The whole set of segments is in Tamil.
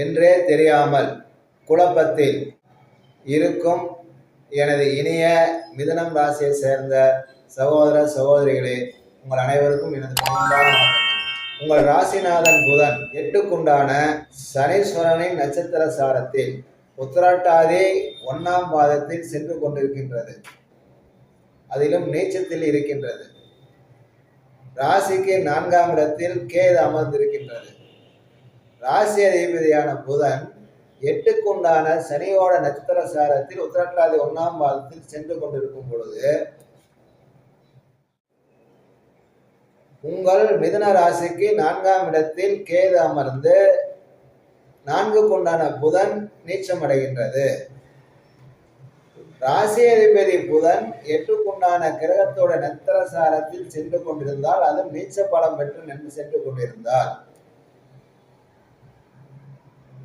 என்றே தெரியாமல் குழப்பத்தில் இருக்கும் எனது இனிய மிதுனம் ராசியை சேர்ந்த சகோதர சகோதரிகளே, உங்கள் அனைவருக்கும் எனது பணிவான வணக்கங்கள். உங்கள் ராசிநாதன் புதன் 8க்குண்டான சனீஸ்வரனின் நட்சத்திர சாரத்தில் உத்திராட்டாதி 1ஆம் பாதத்தில் சென்று கொண்டிருக்கின்றது. அதிலும் நீச்சத்தில் இருக்கின்றது. ராசிக்கு 4ஆம் இடத்தில் கேது அமர்ந்திருக்கின்றது. ராசி அதிபதியான புதன் 8க்குண்டான சனியோட நட்சத்திர சாரத்தில் உத்திராட்டாதி 1ஆம் பாதத்தில் சென்று கொண்டிருக்கும் பொழுது உங்கள் மிதுன ராசிக்கு 4ஆம் இடத்தில் கேது அமர்ந்து 4க்குண்டான புதன் நீச்சம் அடைகின்றது. ராசி அதிபதி புதன் 8க்குண்டான கிரகத்தோட நட்சத்திர சாரத்தில் சென்று கொண்டிருந்தால், அது நீச்ச பலம் பெற்று நின்று சென்று கொண்டிருந்தால்,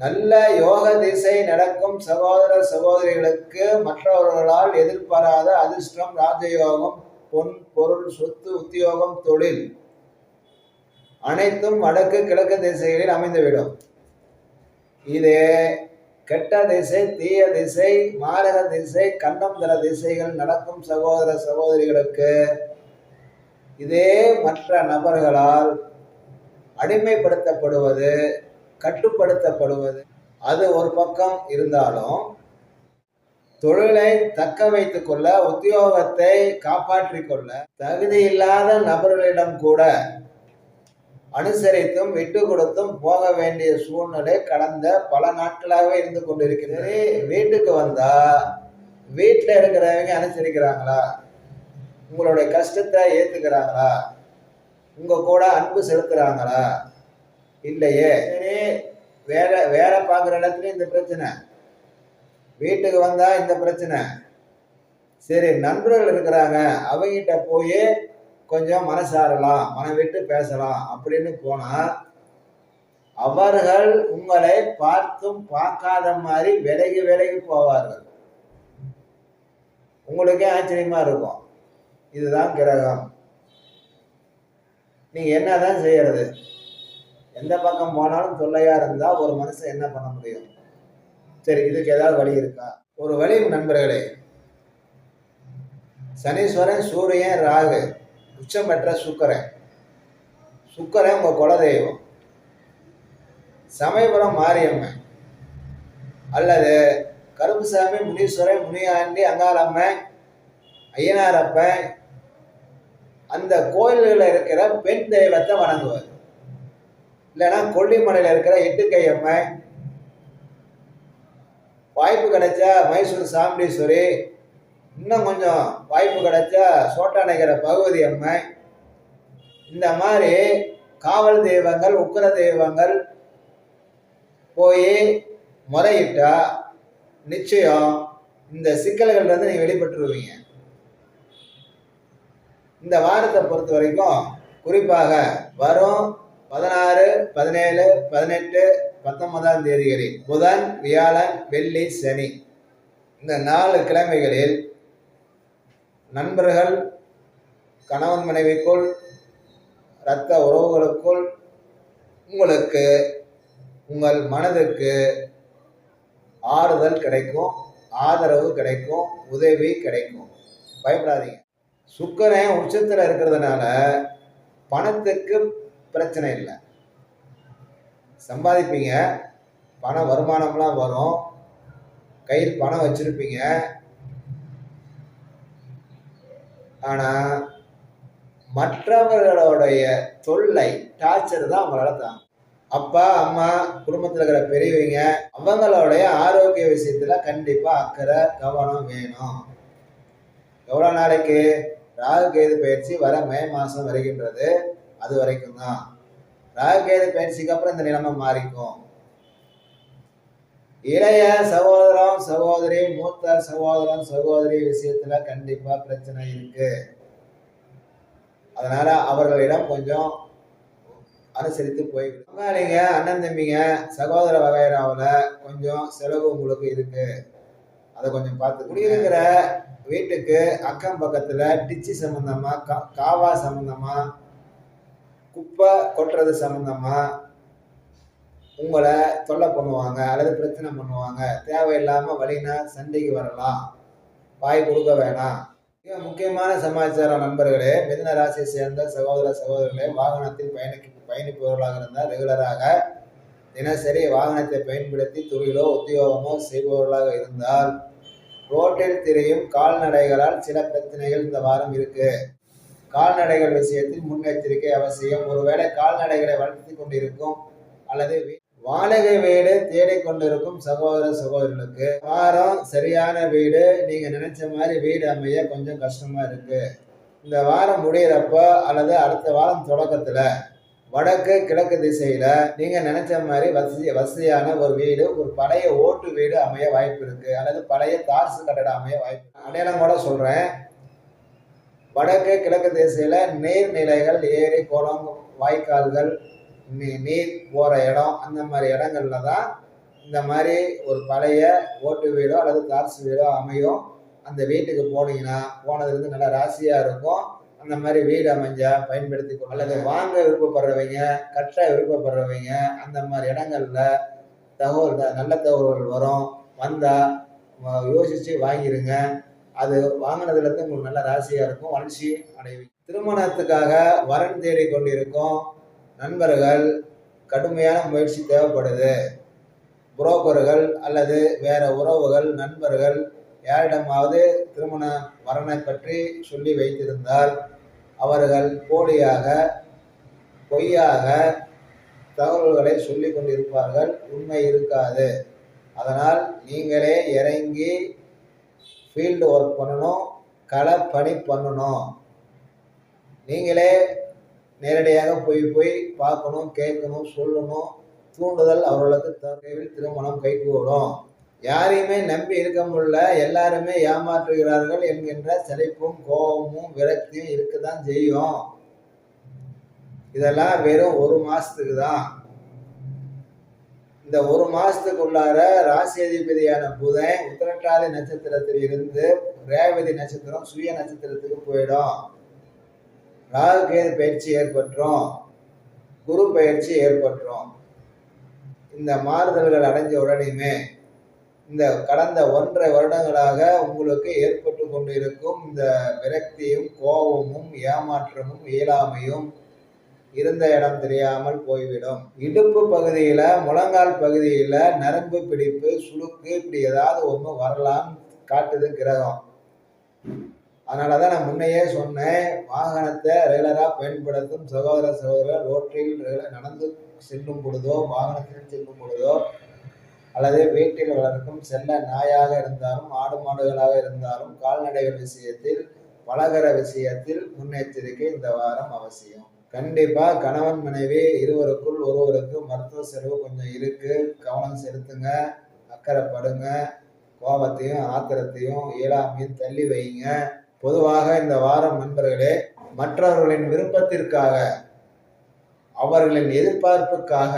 நல்ல யோக திசை நடக்கும் சகோதர சகோதரிகளுக்கு மற்றவர்களால் எதிர்பாராத அதிர்ஷ்டம், ராஜயோகம், பொன் பொருள், சொத்து, உத்தியோகம், தொழில் அனைத்தும் வடக்கு கிழக்கு திசைகளில் அமைந்துவிடும். இது கெட்ட திசை, தீய திசை, மாரக திசை, கண்டம் தர திசைகள் நடக்கும் சகோதர சகோதரிகளுக்கு இதே மற்ற நபர்களால் அடிமைப்படுத்தப்படுவது, கட்டுப்படுத்தப்படுவது அது ஒரு பக்கம் இருந்தாலும், தொழிலை தக்க வைத்துக் கொள்ள, உத்தியோகத்தை காப்பாற்றிக் கொள்ள தகுதியில்லாத நபர்களிடம் கூட அனுசரித்தும் விட்டு கொடுத்தும் போக வேண்டிய சூழ்நிலை கடந்த பல நாட்களாகவே இருந்து கொண்டிருக்கிறது. வீட்டுக்கு வந்தா வீட்டில் இருக்கிறவங்க அனுசரிக்கிறாங்களா? உங்களுடைய கஷ்டத்தை ஏத்துக்கிறாங்களா? உங்க கூட அன்பு செலுத்துறாங்களா? இல்லையே. சரி, வேலை பார்க்குற இடத்துல இந்த பிரச்சனை, வீட்டுக்கு வந்தா இந்த பிரச்சனை. சரி, நண்பர்கள் இருக்கிறாங்க, அவங்கிட்ட போய் கொஞ்சம் மனசாரலாம், மனம் விட்டு பேசலாம் அப்படின்னு போனா அவர்கள் உங்களை பார்த்தும் பார்க்காத மாதிரி விலகி விலகி போவார்கள். உங்களுக்கே ஆச்சரியமா இருக்கும். இதுதான் கிரகம். நீங்க என்னதான் செய்யறது? எந்த பக்கம் போனாலும் தொல்லையா இருந்தா ஒரு மனுஷன் என்ன பண்ண முடியும்? சரி, இதுக்கு ஏதாவது வழி இருக்கா? ஒரு வழி நண்பர்களே. சனீஸ்வரன், சூரியன், ராகு, உச்சம் பெற்ற சுக்கரன் உங்க குலதெய்வம். சமயபுரம் மாரியம்மன் அல்லது கருப்புசாமி, முனீஸ்வரன், முனியாண்டி, அங்காளம்மன், ஐயனாரப்பன், அந்த கோயில்களில் இருக்கிற பெண் தெய்வத்தை வணங்குவார். இல்லைன்னா கொல்லிமலையில் இருக்கிற எட்டுக்கையம்மன், வாய்ப்பு கிடைச்சா மைசூர் சாமுண்டீஸ்வரி, இன்னும் கொஞ்சம் வாய்ப்பு கிடைச்சா சோட்டாநகர பகவதி அம்மன், இந்த மாதிரி காவல் தெய்வங்கள், உக்கிர தெய்வங்கள் போய் முறையிட்டா நிச்சயம் இந்த சிக்கல்கள் வந்து நீங்க வெளிப்பட்டுருவீங்க. இந்த வாரத்தை பொறுத்த வரைக்கும் குறிப்பாக வரும் 16, 17, 18, 19ஆம் தேதிகளில் புதன், வியாழன், வெள்ளி, சனி இந்த 4 கிழமைகளில் நண்பர்கள், கணவன் மனைவிக்குள், இரத்த உறவுகளுக்குள் உங்களுக்கு உங்கள் மனதுக்கு ஆறுதல் கிடைக்கும், ஆதரவு கிடைக்கும், உதவி கிடைக்கும். பயப்படாதீங்க. சுக்கிரன் உச்சத்தில் இருக்கிறதுனால பணத்துக்கு பிரச்சனை இல்லை. சம்பாதிப்பீங்க, பண வருமானம்லாம் வரும், கையில் பணம் வச்சிருப்பீங்க. ஆனால் மற்றவர்களுடைய தொல்லை, டார்ச்சர் தான் அவங்களால தாங்க. அப்பா, அம்மா, குடும்பத்தில் இருக்கிற பெரியவங்க அவங்களுடைய ஆரோக்கிய விஷயத்துல கண்டிப்பா அக்கறை, கவனம் வேணும். எவ்வளோ நாளைக்கு? ராகு கேது பயிற்சி வர மே மாதம் வருகின்றது. அது வரைக்கும் தான். ராகு கேது பயிற்சிக்கு அப்புறம் இந்த நிலைமை மாறிக்கும். இளைய சகோதரம் சகோதரி, மூத்த சகோதரன் சகோதரி விஷயத்துல கண்டிப்பா பிரச்சனை இருக்கு. அதனால அவர்களிடம் கொஞ்சம் அனுசரித்து போய்விடுங்க. அண்ணன் தம்பிங்க சகோதர வகைராவில் கொஞ்சம் செலவு உங்களுக்கு இருக்கு, அதை கொஞ்சம் பார்த்து. குடியிருக்கிற வீட்டுக்கு அக்கம் பக்கத்துல டிச்சி சம்பந்தமா, காவா சம்பந்தமா, குப்பை கொட்டுறது சம்பந்தமா உங்களை தொல்லை பண்ணுவாங்க அல்லது பிரச்சனை பண்ணுவாங்க. தேவையில்லாமல் வழினா சண்டைக்கு வரலாம். வாய் கொடுக்க வேணாம். மிக முக்கியமான சமாச்சாரம் நண்பர்களே, மிதுன ராசியை சேர்ந்த சகோதர சகோதரிகளே, வாகனத்தில் பயணிப்பவர்களாக இருந்தால் ரெகுலராக தினசரி வாகனத்தை பயன்படுத்தி தொழிலோ உத்தியோகமோ செய்பவர்களாக இருந்தால் ரோட்டில் திரியும் கால்நடைகளால் சில பிரச்சனைகள் இந்த வாரம் இருக்கு. கால்நடைகள் விஷயத்தில் முன்னெச்சரிக்கை அவசியம். ஒருவேளை கால்நடைகளை வளர்த்தி கொண்டிருக்கும் அல்லது வாடகை வீடு தேடிக்கொண்டிருக்கும் சகோதர சகோதரிகளுக்கு வாரம் சரியான வீடு நீங்க நினைச்ச மாதிரி வீடு அமைய கொஞ்சம் கஷ்டமா இருக்கு. இந்த வாரம் முடியிறப்ப அல்லது அடுத்த வாரம் தொடக்கத்துல வடக்கு கிழக்கு திசையில நீங்க நினைச்ச மாதிரி வசதியான ஒரு வீடு, ஒரு பழைய ஓட்டு வீடு அமைய வாய்ப்பு இருக்கு. அல்லது பழைய தார்சு கட்டடம் அமைய வாய்ப்பு. அடையாளம் கூட சொல்றேன். வடக்கு கிழக்கு திசையில நீர்நிலைகள், ஏரி, குளம், வாய்க்கால்கள், நீர் போற இடம், அந்த மாதிரி இடங்கள்ல தான் இந்த மாதிரி ஒரு பழைய ஓட்டு வீடோ அல்லது தார்சு வீடோ அமையும். அந்த வீட்டுக்கு போனீங்கன்னா போனதுலேருந்து நல்லா ராசியா இருக்கும். அந்த மாதிரி வீடு அமைஞ்சா பயன்படுத்திக்கணும். அல்லது வாங்க விருப்பப்படுறவங்க, கட்ட விருப்பப்படுறவங்க, அந்த மாதிரி இடங்கள்ல நல்ல தகவல்கள் வரும். வந்தா யோசிச்சு வாங்கிருங்க. அது வாங்கினதுலேருந்து உங்களுக்கு நல்ல ராசியா இருக்கும். வளர்ச்சி அடைவீங்க. திருமணத்துக்காக வரன் தேடி கொண்டிருக்கும் நண்பர்கள் கடுமையான முயற்சி தேவைப்படுது. புரோக்கர்கள் அல்லது வேற உறவுகள், நண்பர்கள் யாரிடமாவது திருமண வரனை பற்றி சொல்லி வைத்திருந்தால் அவர்கள் போலியாக பொய்யாக தகவல்களை சொல்லி கொண்டிருப்பார்கள். உண்மை இருக்காது. அதனால் நீங்களே இறங்கி ஃபீல்டு ஒர்க் பண்ணணும், களப்பணி பண்ணணும். நீங்களே நேரடியாக போய் பார்க்கணும், கேட்கணும், சொல்லணும். தூண்டுதல் அவர்களுக்கு தவிர திருமணம் கைகூடும். யாரையுமே நம்பி இருக்க முடியல, எல்லாருமே ஏமாற்றுகிறார்கள் என்கின்ற சலிப்பும் கோபமும் விரக்தியும் இருக்குதான் செய்யும். இதெல்லாம் வெறும் 1 மாசத்துக்கு தான். இந்த 1 மாசத்துக்குள்ளார ராசி அதிபதியான புதன் உத்திரட்டாதி நட்சத்திரத்தில் இருந்து ரேவதி நட்சத்திரம் சுய நட்சத்திரத்துக்கு போயிடும். ராகு கேது பயிற்சி ஏற்பட்டுரும், குரு பயிற்சி ஏற்பட்டுரும். இந்த மாறுதல்கள் அடைஞ்ச உடனேயுமே இந்த கடந்த 1.5 வருடங்களாக உங்களுக்கு ஏற்பட்டு கொண்டிருக்கும் இந்த விரக்தியும் கோபமும் ஏமாற்றமும் இயலாமையும் இருந்த இடம் தெரியாமல் போய்விடும். இடுப்பு பகுதியில, முழங்கால் பகுதியில நரம்பு பிடிப்பு, சுளுக்கு, இப்படி ஏதாவது ஒண்ணு வரலாம் காட்டுது கிரகம். அதனாலதான் நான் முன்னையே சொன்னேன், வாகனத்தை ரெகுலரா பயன்படுத்தும் சகோதர சகோதரர் ரோட்டில் நடந்து செல்லும் பொழுதோ, வாகனத்தில் செல்லும் பொழுதோ, அல்லது வீட்டில் வளர்க்கும் செல்ல நாயாக இருந்தாலும், ஆடு மாடுகளாக இருந்தாலும், கால்நடைகள் விஷயத்தில், பலகர விஷயத்தில் முன்னெச்சரிக்கை இந்த வாரம் அவசியம். கண்டிப்பா கணவன் மனைவி இருவருக்குள் ஒருவருக்கு மருத்துவ செலவு கொஞ்சம் இருக்கு. கவனம் செலுத்துங்க, அக்கறைப்படுங்க. கோபத்தையும் ஆத்திரத்தையும் இயலாமையும் தள்ளி வைங்க. பொதுவாக இந்த வாரம் நண்பர்களே, மற்றவர்களின் விருப்பத்திற்காக, அவர்களின் எதிர்பார்ப்புக்காக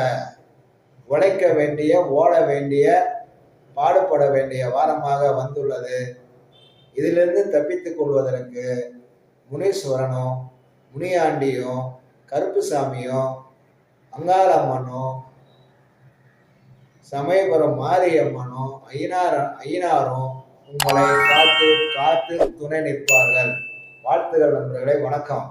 உழைக்க வேண்டிய, ஓட வேண்டிய, பாடுபட வேண்டிய வாரமாக வந்துள்ளது. இதிலிருந்து தப்பித்துக் கொள்வதற்கு முனீஸ்வரனும், முனியாண்டியும், கருப்புசாமியும், அங்காளம்மனும், சமயபுரம் மாரியம்மனும், ஐயனாரும் உங்களை காத்து துணை நிற்பார்கள். வாழ்த்துகள் நண்பர்களே. வணக்கம்.